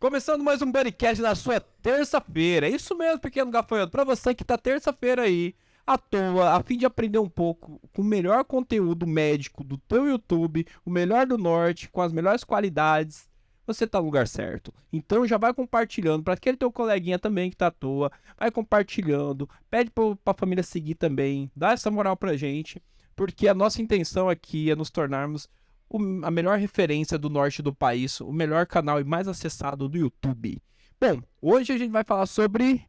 Começando mais um Buddycast na sua terça-feira. É isso mesmo, pequeno gafanhoto. Pra você que tá terça-feira aí, à toa, a fim de aprender um pouco com o melhor conteúdo médico do teu YouTube, o melhor do Norte, com as melhores qualidades, você tá no lugar certo. Então já vai compartilhando pra aquele teu coleguinha também que tá à toa. Vai compartilhando, pede pra família seguir também, dá essa moral pra gente, porque a nossa intenção aqui é nos tornarmos a melhor referência do norte do país, o melhor canal e mais acessado do YouTube. Bom, hoje a gente vai falar sobre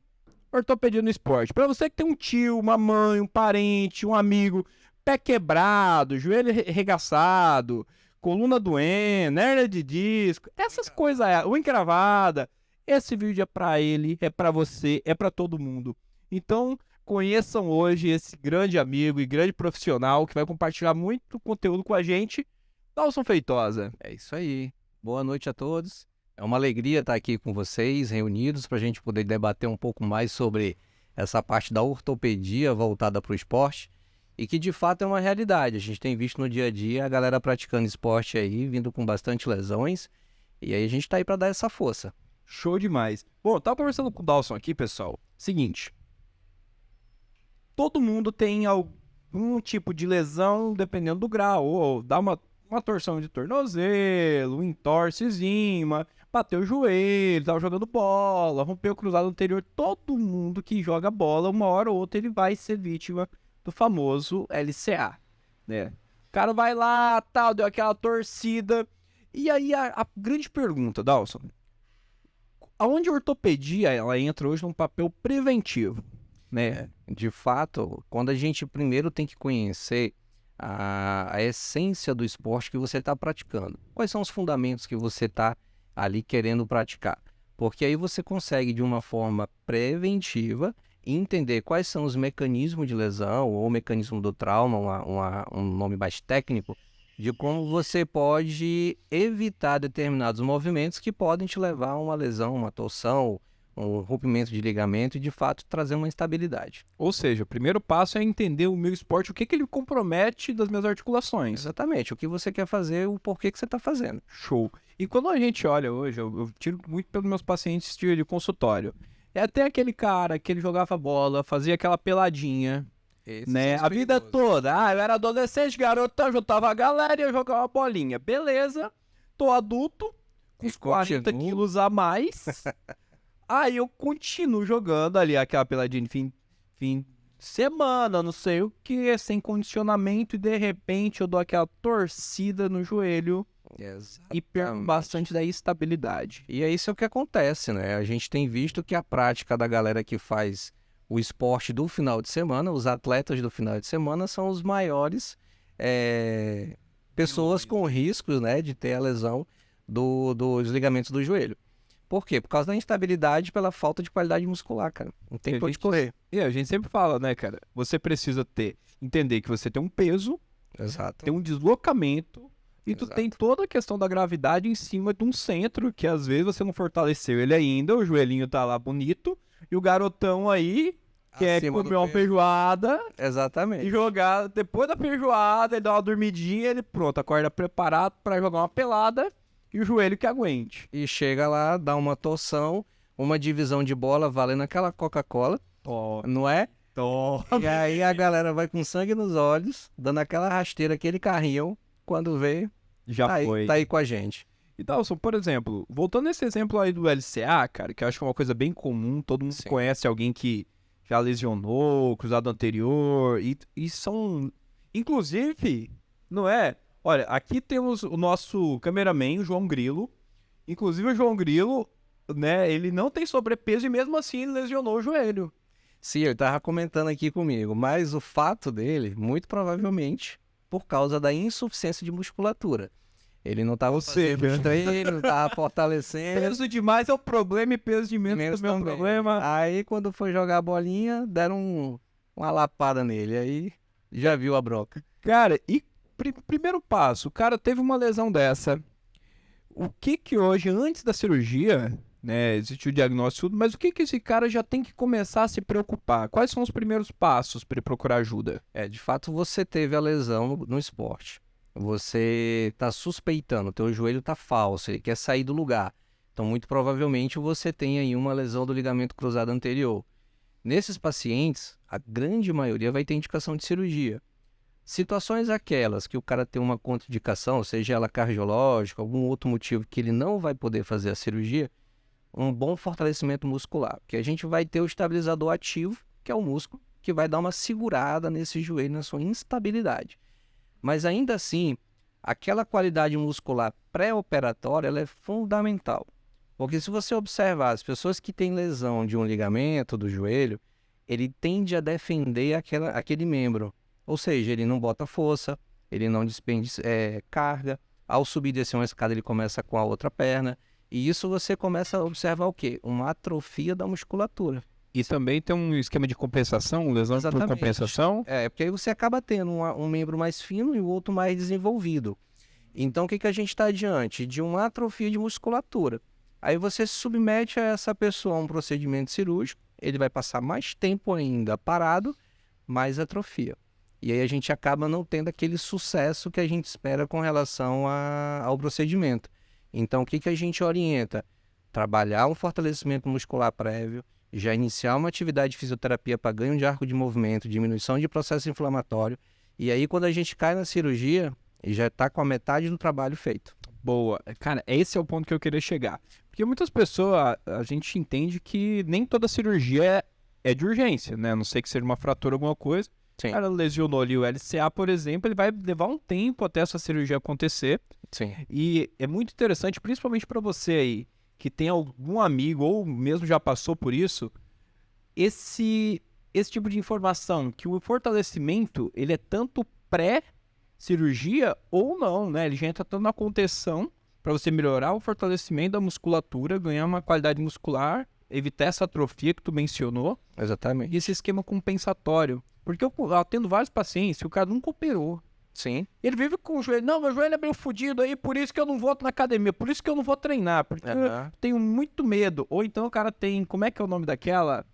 ortopedia no esporte. Para você que tem um tio, uma mãe, um parente, um amigo, pé quebrado, joelho arregaçado, coluna doendo, hérnia de disco, essas coisas, unha encravada, esse vídeo é para ele, é para você, é para todo mundo. Então, conheçam hoje esse grande amigo e grande profissional que vai compartilhar muito conteúdo com a gente, Dawson Feitosa. É isso aí. Boa noite a todos. É uma alegria estar aqui com vocês, reunidos, para a gente poder debater um pouco mais sobre essa parte da ortopedia voltada para o esporte e que de fato é uma realidade. A gente tem visto no dia a dia a galera praticando esporte aí, vindo com bastante lesões, e aí a gente tá aí para dar essa força. Show demais. Bom, eu tava conversando com o Dawson aqui, pessoal. Seguinte. Todo mundo tem algum tipo de lesão, dependendo do grau. Ou dá uma torção de tornozelo, um entorcezinho, bateu o joelho, tava jogando bola, rompeu o cruzado anterior. Todo mundo que joga bola, uma hora ou outra, ele vai ser vítima do famoso LCA, né? O cara vai lá, tal, deu aquela torcida. E aí a grande pergunta, Dawson, aonde a ortopedia ela entra hoje num papel preventivo, né? De fato, quando a gente primeiro tem que conhecer a essência do esporte que você está praticando. Quais são os fundamentos que você está ali querendo praticar? Porque aí você consegue, de uma forma preventiva, entender quais são os mecanismos de lesão ou o mecanismo do trauma, um nome mais técnico, de como você pode evitar determinados movimentos que podem te levar a uma lesão, uma torção, um rompimento de ligamento e, de fato, trazer uma instabilidade. Ou seja, o primeiro passo é entender o meu esporte, o que ele compromete das minhas articulações. Exatamente, o que você quer fazer, o porquê que você está fazendo. Show. E quando a gente olha hoje, eu tiro muito pelos meus pacientes de consultório, é até aquele cara que ele jogava bola, fazia aquela peladinha, né? A vida toda. Eu era adolescente, garotão, juntava a galera e eu jogava uma bolinha. Beleza, tô adulto, com uns 40 quilos a mais... Aí eu continuo jogando ali aquela peladinha de fim de semana, não sei o que, sem condicionamento, e de repente eu dou aquela torcida no joelho. Exatamente. E perco bastante da estabilidade. E é isso que acontece, né? A gente tem visto que a prática da galera que faz o esporte do final de semana, os atletas do final de semana, são os maiores pessoas com riscos, né, de ter a lesão dos ligamentos do joelho. Por quê? Por causa da instabilidade, pela falta de qualidade muscular, cara. Não tem pra onde correr. E a gente sempre fala, né, cara? Você precisa entender que você tem um peso, exato, tem um deslocamento, e tu tem toda a questão da gravidade em cima de um centro, que às vezes você não fortaleceu ele ainda, o joelhinho tá lá bonito, e o garotão aí quer comer uma feijoada. Exatamente. E jogar, depois da feijoada, ele dá uma dormidinha, ele pronto, acorda preparado pra jogar uma pelada. E o joelho que aguente. E chega lá, dá uma torção, uma divisão de bola valendo aquela Coca-Cola, não é? E aí a galera vai com sangue nos olhos, dando aquela rasteira, aquele carrinho, quando vê, já foi. Tá aí com a gente. E Dawson, por exemplo, voltando nesse exemplo aí do LCA, cara, que eu acho que é uma coisa bem comum, todo mundo conhece alguém que já lesionou, cruzado anterior, e são, inclusive, não é? Olha, aqui temos o nosso cameraman, o João Grilo. Inclusive o João Grilo, né, ele não tem sobrepeso e mesmo assim ele lesionou o joelho. Sim, ele tava comentando aqui comigo, mas o fato dele, muito provavelmente, por causa da insuficiência de musculatura. Ele não tava fazendo treino, não tava fortalecendo. Peso demais é o problema e peso de menos também é o problema. Aí quando foi jogar a bolinha, deram uma lapada nele, aí já viu a broca. Cara, e primeiro passo, o cara teve uma lesão dessa. O que hoje, antes da cirurgia, né, existe o diagnóstico, mas o que esse cara já tem que começar a se preocupar? Quais são os primeiros passos para ele procurar ajuda? De fato, você teve a lesão no esporte. Você tá suspeitando, teu joelho tá falso, ele quer sair do lugar. Então, muito provavelmente, você tem aí uma lesão do ligamento cruzado anterior. Nesses pacientes, a grande maioria vai ter indicação de cirurgia. Situações aquelas que o cara tem uma contraindicação, seja ela cardiológica, algum outro motivo que ele não vai poder fazer a cirurgia, um bom fortalecimento muscular, porque a gente vai ter o estabilizador ativo, que é o músculo, que vai dar uma segurada nesse joelho, na sua instabilidade. Mas ainda assim, aquela qualidade muscular pré-operatória, ela é fundamental. Porque se você observar as pessoas que têm lesão de um ligamento do joelho, ele tende a defender aquele membro. Ou seja, ele não bota força, ele não despende carga. Ao subir e descer uma escada, ele começa com a outra perna. E isso você começa a observar o quê? Uma atrofia da musculatura. E também tem um esquema de compensação, lesão por Exatamente. compensação. Porque aí você acaba tendo um membro mais fino e o outro mais desenvolvido. Então, o que a gente está diante? De uma atrofia de musculatura. Aí você submete a essa pessoa a um procedimento cirúrgico, ele vai passar mais tempo ainda parado, mais atrofia. E aí a gente acaba não tendo aquele sucesso que a gente espera com relação ao procedimento. Então, o que a gente orienta? Trabalhar um fortalecimento muscular prévio, já iniciar uma atividade de fisioterapia para ganho de arco de movimento, diminuição de processo inflamatório. E aí, quando a gente cai na cirurgia, já está com a metade do trabalho feito. Boa. Cara, esse é o ponto que eu queria chegar. Porque muitas pessoas, a gente entende que nem toda cirurgia é de urgência, né? A não sei que seja uma fratura, alguma coisa. Sim. O cara lesionou ali o LCA, por exemplo, ele vai levar um tempo até essa cirurgia acontecer. Sim. E é muito interessante, principalmente para você aí, que tem algum amigo ou mesmo já passou por isso, esse tipo de informação, que o fortalecimento, ele é tanto pré-cirurgia ou não, né? Ele já entra tanto na contenção para você melhorar o fortalecimento da musculatura, ganhar uma qualidade muscular, evitar essa atrofia que tu mencionou. Exatamente. E esse esquema compensatório. Porque eu atendo vários pacientes que o cara nunca operou. Sim. Ele vive com o joelho. Não, meu joelho é meio fodido aí, por isso que eu não vou na academia, por isso que eu não vou treinar, porque eu tenho muito medo. Ou então o cara tem, como é que é o nome daquela?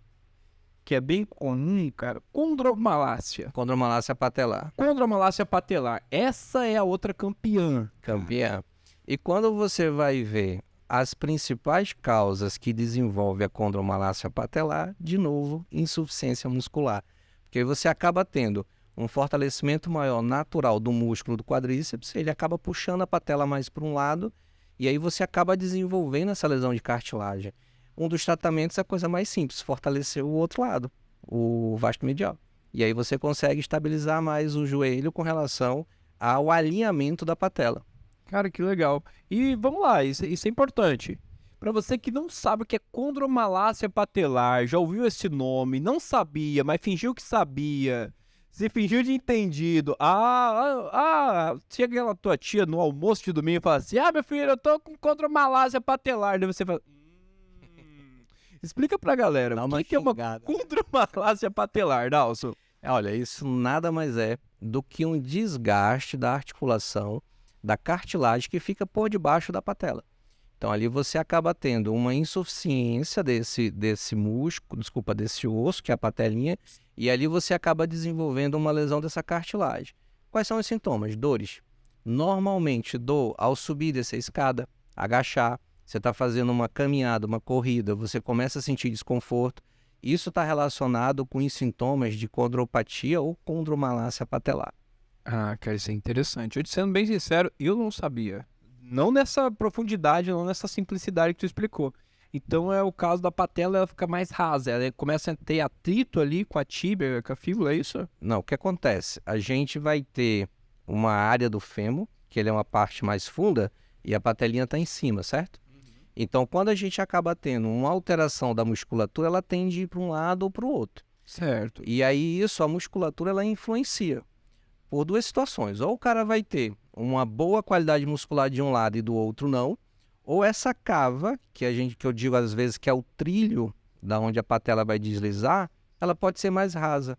Que é bem comum, cara. Condromalácia. Condromalácia patelar. Condromalácia patelar. Essa é a outra campeã. Campeã. E quando você vai ver as principais causas que desenvolvem a condromalácia patelar, de novo, insuficiência muscular. Porque você acaba tendo um fortalecimento maior natural do músculo do quadríceps, ele acaba puxando a patela mais para um lado, e aí você acaba desenvolvendo essa lesão de cartilagem. Um dos tratamentos é a coisa mais simples, fortalecer o outro lado, o vasto medial. E aí você consegue estabilizar mais o joelho com relação ao alinhamento da patela. Cara, que legal. E vamos lá, isso é importante. Para você que não sabe o que é condromalácia patelar, já ouviu esse nome, não sabia, mas fingiu que sabia, se fingiu de entendido. Chega a tua tia no almoço de domingo e fala assim, meu filho, eu tô com condromalácia patelar. Daí você fala, explica pra galera, o que é uma condromalácia patelar, Dalson? Olha, isso nada mais é do que um desgaste da articulação, da cartilagem que fica por debaixo da patela. Então ali você acaba tendo uma insuficiência desse músculo, desse osso, que é a patelinha, e ali você acaba desenvolvendo uma lesão dessa cartilagem. Quais são os sintomas? Dores. Normalmente dor ao subir dessa escada, agachar, você está fazendo uma caminhada, uma corrida, você começa a sentir desconforto. Isso está relacionado com os sintomas de condropatia ou condromalácia patelar. Cara, isso é interessante. Eu, sendo bem sincero, eu não sabia. Não nessa profundidade, não nessa simplicidade que tu explicou. Então é o caso da patela, ela fica mais rasa, ela começa a ter atrito ali com a tíbia, com a fíbula, é isso? Não, o que acontece? A gente vai ter uma área do fêmur, que ele é uma parte mais funda, e a patelinha está em cima, certo? Então, quando a gente acaba tendo uma alteração da musculatura, ela tende a ir para um lado ou para o outro. Certo. E aí, a musculatura, ela influencia por duas situações. Ou o cara vai ter uma boa qualidade muscular de um lado e do outro não, ou essa cava, que eu digo às vezes que é o trilho da onde a patela vai deslizar, ela pode ser mais rasa.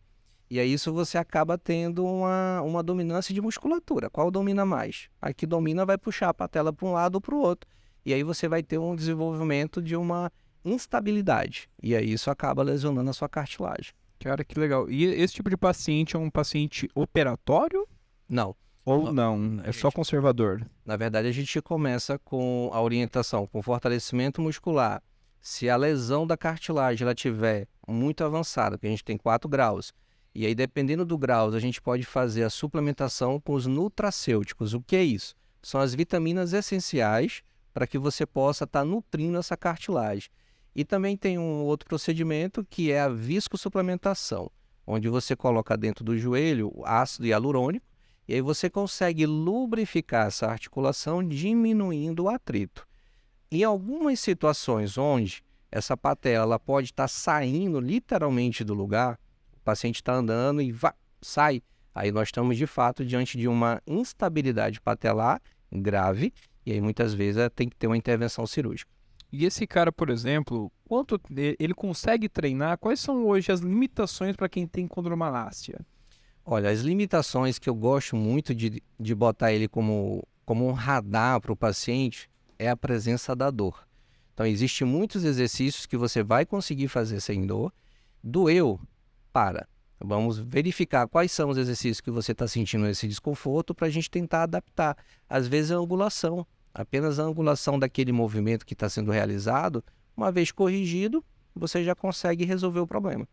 E aí isso você acaba tendo uma dominância de musculatura. Qual domina mais? A que domina vai puxar a patela para um lado ou para o outro. E aí você vai ter um desenvolvimento de uma instabilidade. E aí isso acaba lesionando a sua cartilagem. Cara, que legal. E esse tipo de paciente é um paciente operatório? Não. Ou não? É só conservador? Na verdade, a gente começa com a orientação, com fortalecimento muscular. Se a lesão da cartilagem ela tiver muito avançada, que a gente tem 4 graus, e aí dependendo do grau, a gente pode fazer a suplementação com os nutracêuticos. O que é isso? São as vitaminas essenciais para que você possa estar nutrindo essa cartilagem. E também tem um outro procedimento que é a viscosuplementação, onde você coloca dentro do joelho ácido hialurônico, e aí você consegue lubrificar essa articulação diminuindo o atrito. Em algumas situações onde essa patela ela pode estar saindo literalmente do lugar, o paciente está andando e sai, aí nós estamos de fato diante de uma instabilidade patelar grave, e aí muitas vezes tem que ter uma intervenção cirúrgica. E esse cara, por exemplo, quanto ele consegue treinar? Quais são hoje as limitações para quem tem condromalácia? Olha, as limitações que eu gosto muito de botar ele como um radar para o paciente é a presença da dor. Então, existem muitos exercícios que você vai conseguir fazer sem dor. Doeu? Para. Vamos verificar quais são os exercícios que você está sentindo esse desconforto para a gente tentar adaptar. Às vezes, a angulação. Apenas a angulação daquele movimento que está sendo realizado, uma vez corrigido, você já consegue resolver o problema.